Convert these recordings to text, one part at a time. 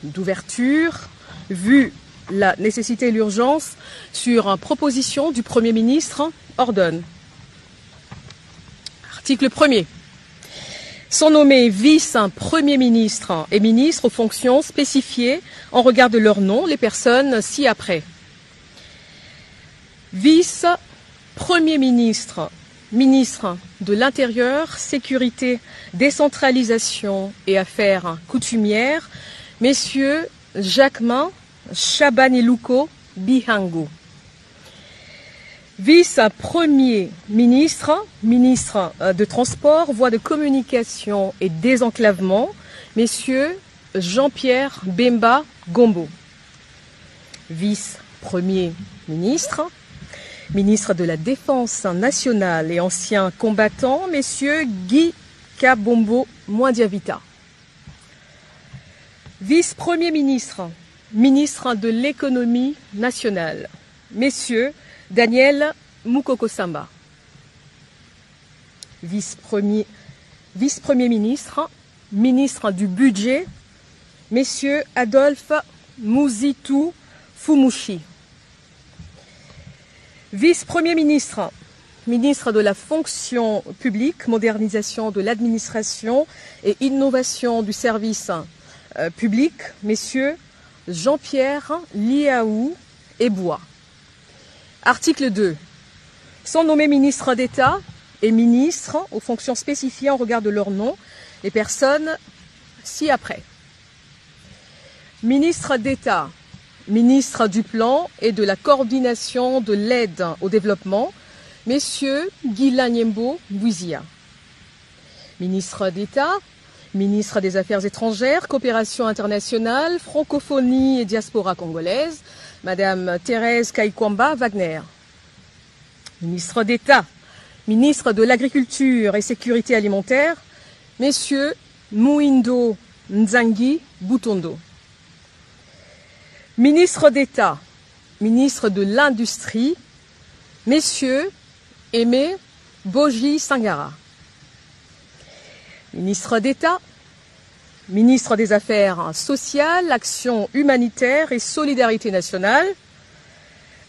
d'ouverture, vu la nécessité et l'urgence, sur proposition du Premier ministre, ordonne. Article 1er. Sont nommés vice-premier ministre et ministres aux fonctions spécifiées en regard de leur nom, les personnes ci-après. Vice-premier ministre, ministre de l'Intérieur, Sécurité, Décentralisation et Affaires coutumières, messieurs Jacquemin, Chabanilouko, Bihango. Vice-premier ministre, ministre de Transport, Voies de communication et désenclavement, messieurs Jean-Pierre Bemba Gombo. Vice-premier ministre, ministre de la Défense nationale et ancien combattant, messieurs Guy Kabombo Mwandiavita. Vice-premier ministre, ministre de l'économie nationale, messieurs Daniel Moukoko Samba. Vice-premier ministre, ministre du budget, messieurs Adolphe Mouzitou Fumushi. Vice-premier ministre, ministre de la fonction publique, modernisation de l'administration et innovation du service public, messieurs Jean-Pierre Liaou Ebois. Article 2. Sont nommés ministres d'État et ministres aux fonctions spécifiées en regard de leur nom, les personnes ci-après. Ministre d'État, ministre du Plan et de la coordination de l'aide au développement, messieurs Guy Lanyembo Bouizia. Ministre d'État, ministre des Affaires étrangères, coopération internationale, francophonie et diaspora congolaise, Madame Thérèse Kaikwamba Wagner. Ministre d'État, ministre de l'Agriculture et Sécurité alimentaire, messieurs Mouindo Nzangi Boutondo. Ministre d'État, ministre de l'Industrie, messieurs Aimé Boji Sangara. Ministre d'État, ministre des Affaires sociales, Action humanitaire et solidarité nationale,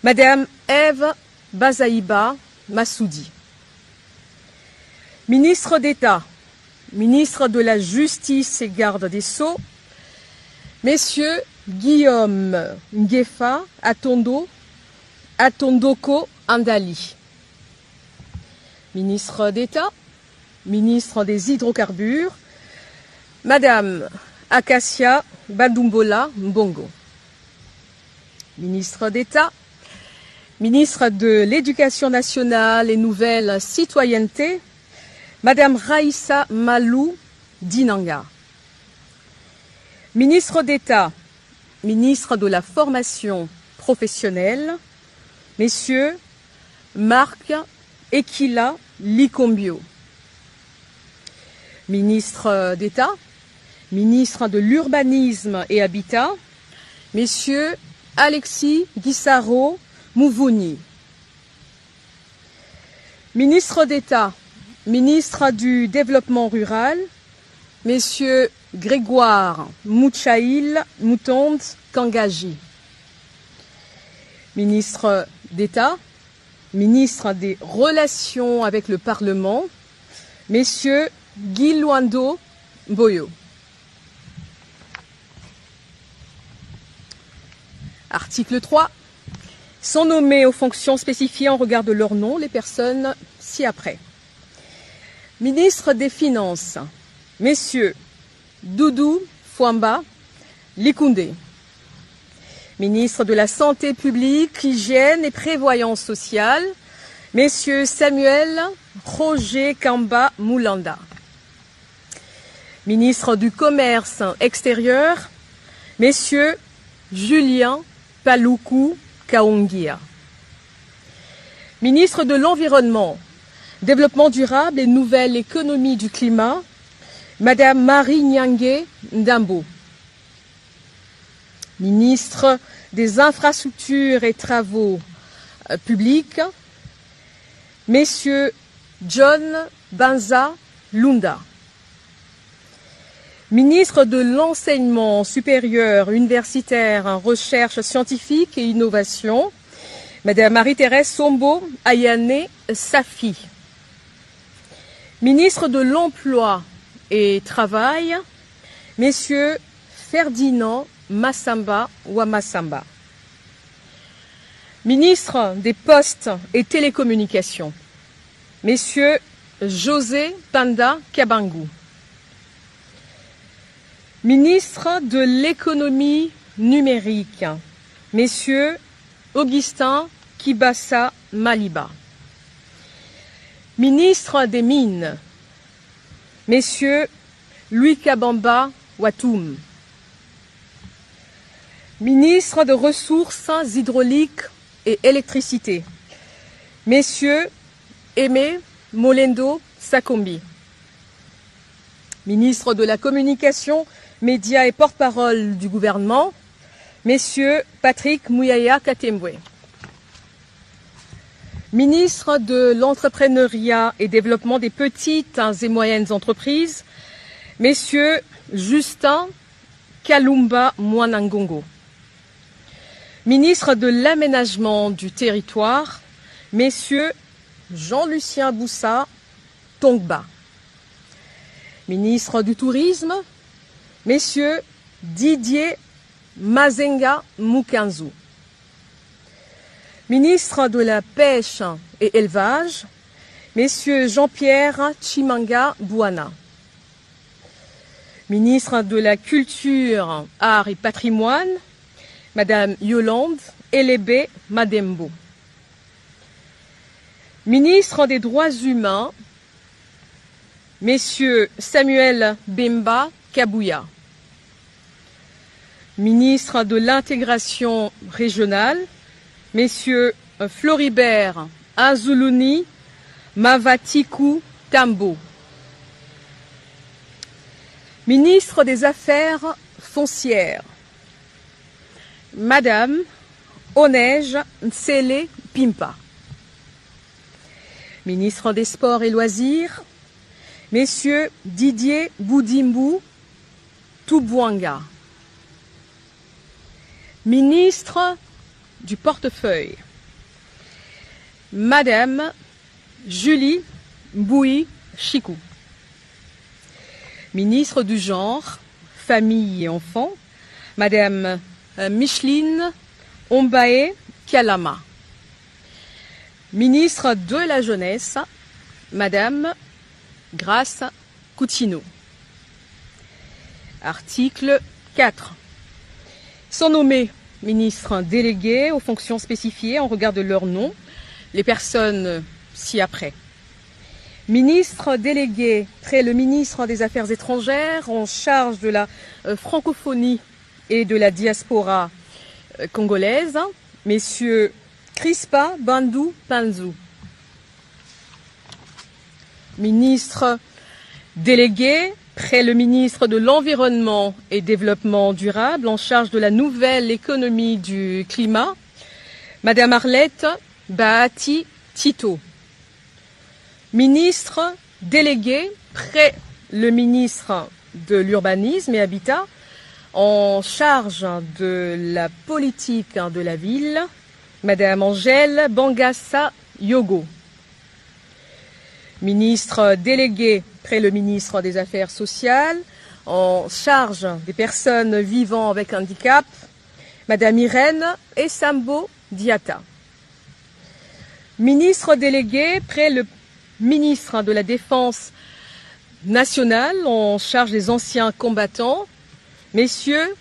Madame Ève Bazaïba Massoudi. Ministre d'État, ministre de la Justice et Garde des Sceaux, messieurs Guillaume Nguefa Atondoko Andali. Ministre d'État, ministre des Hydrocarbures, Madame Acacia Bandumbola Mbongo. Ministre d'État, ministre de l'Éducation nationale et nouvelle citoyenneté, Madame Raïssa Malou Dinanga. Ministre d'État, ministre de la formation professionnelle, messieurs Marc Ekila Likombio. Ministre d'État, ministre de l'Urbanisme et Habitat, messieurs Alexis Guissaro Mouvouni. Ministre d'État, ministre du Développement rural, messieurs Grégoire Mouchaïl Moutonde Kangaji. Ministre d'État, ministre des Relations avec le Parlement, messieurs Guy Luando Boyo. Article 3. Sont nommés aux fonctions spécifiées en regard de leur nom les personnes ci-après. Ministre des Finances, messieurs Doudou Fouamba Likoundé. Ministre de la Santé publique, Hygiène et Prévoyance sociale, messieurs Samuel Roger Kamba Moulanda. Ministre du Commerce extérieur, messieurs Julien Paloukou Kaongia. Ministre de l'Environnement, Développement durable et nouvelle économie du climat, Madame Marie Nyangé Ndambo. Ministre des Infrastructures et Travaux publics, messieurs John Banza Lunda. Ministre de l'Enseignement supérieur, universitaire, recherche scientifique et innovation, Madame Marie-Thérèse Sombo Ayane Safi. Ministre de l'Emploi et Travail, Messieurs Ferdinand Massamba Ouamassamba. Ministre des Postes et Télécommunications, Messieurs José Panda Kabangou. Ministre de l'Économie numérique, Messieurs Augustin Kibassa Maliba. Ministre des Mines, Messieurs Louis Kabamba Watoum. Ministre de Ressources hydrauliques et électricité, Messieurs Aimé Molendo Sakombi. Ministre de la Communication, Médias et porte-parole du gouvernement, Messieurs Patrick Mouyaya Katembwe. Ministre de l'Entrepreneuriat et Développement des petites et moyennes entreprises, Messieurs Justin Kalumba Mwanangongo. Ministre de l'Aménagement du Territoire, Messieurs Jean-Lucien Boussa Tongba. Ministre du Tourisme, Messieurs Didier Mazenga Mukanzu. Ministre de la Pêche et Élevage, Messieurs Jean-Pierre Chimanga Bouana. Ministre de la Culture, Arts et Patrimoine, Madame Yolande Elébé Madembo. Ministre des Droits humains, Messieurs Samuel Bemba Kabouya. Ministre de l'Intégration régionale, Messieurs Floribert Azuluni Mavatiku Tambo. Ministre des Affaires foncières, Madame Onej Nsele Pimpa. Ministre des Sports et Loisirs, Messieurs Didier Boudimbu Toubouanga. Ministre du Portefeuille, Madame Julie Boui Chikou. Ministre du Genre, Famille et Enfants, Madame Micheline Ombaé Kialama. Ministre de la Jeunesse, Madame Grace Coutinho. Article 4. Sont nommés ministres délégués aux fonctions spécifiées en regard de leur nom, les personnes ci-après. Ministre délégué près le ministre des Affaires étrangères en charge de la francophonie et de la diaspora congolaise, Messieurs Crispa Bandou Panzou. Ministre délégué près le ministre de l'Environnement et Développement durable en charge de la nouvelle économie du climat, Madame Arlette Bahati Tito. Ministre délégué près le ministre de l'Urbanisme et Habitat en charge de la politique de la ville, Madame Angèle Bangassa Yogo. Ministre délégué près le ministre des Affaires sociales, en charge des personnes vivant avec handicap, Madame Irène Essambo Diata. Ministre délégué près le ministre de la Défense nationale, en charge des anciens combattants, Messieurs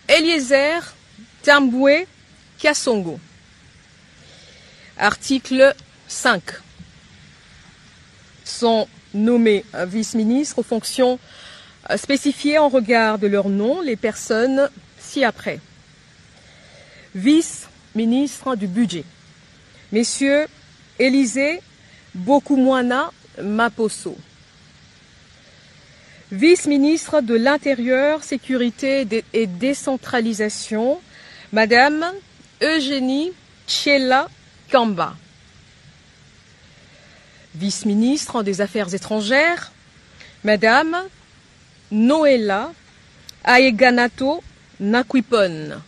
Eliezer Tamboué Kassongo. Article 5. Sont nommés vice-ministres aux fonctions spécifiées en regard de leur nom, les personnes ci-après. Vice-ministre du Budget, Messieurs Élisée Bokoumouana Maposo. Vice-ministre de l'Intérieur, Sécurité et Décentralisation, Madame Eugénie Tchela Kamba. Vice-ministre des Affaires étrangères, Madame Noela Aeganato Nakwipon.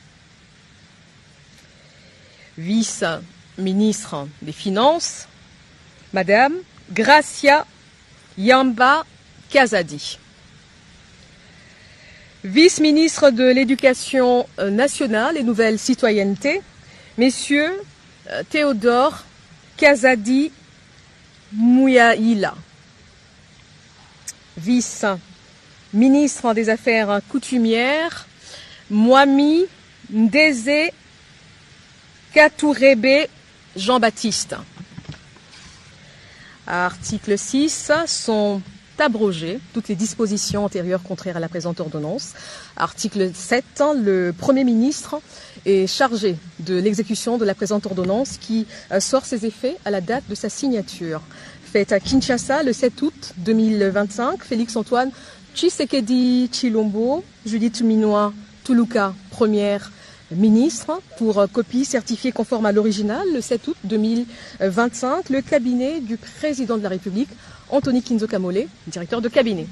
Vice-ministre des Finances, Madame Gracia Yamba Kazadi. Vice-ministre de l'Éducation nationale et Nouvelle Citoyenneté, Messieurs Théodore Kazadi Mouyaïla. Vice-ministre des Affaires coutumières, Mwami Ndeze Katourebe Jean-Baptiste. Article 6 sont abrogées toutes les dispositions antérieures contraires à la présente ordonnance. Article 7, le Premier ministre est chargé de l'exécution de la présente ordonnance qui sort ses effets à la date de sa signature. Faite à Kinshasa le 7 août 2025, Félix-Antoine Tshisekedi Tshilombo, Judith Minwa Tuluka, première ministre, pour copie certifiée conforme à l'original le 7 août 2025, le cabinet du président de la République, Anthony Kinzo Kamole, directeur de cabinet.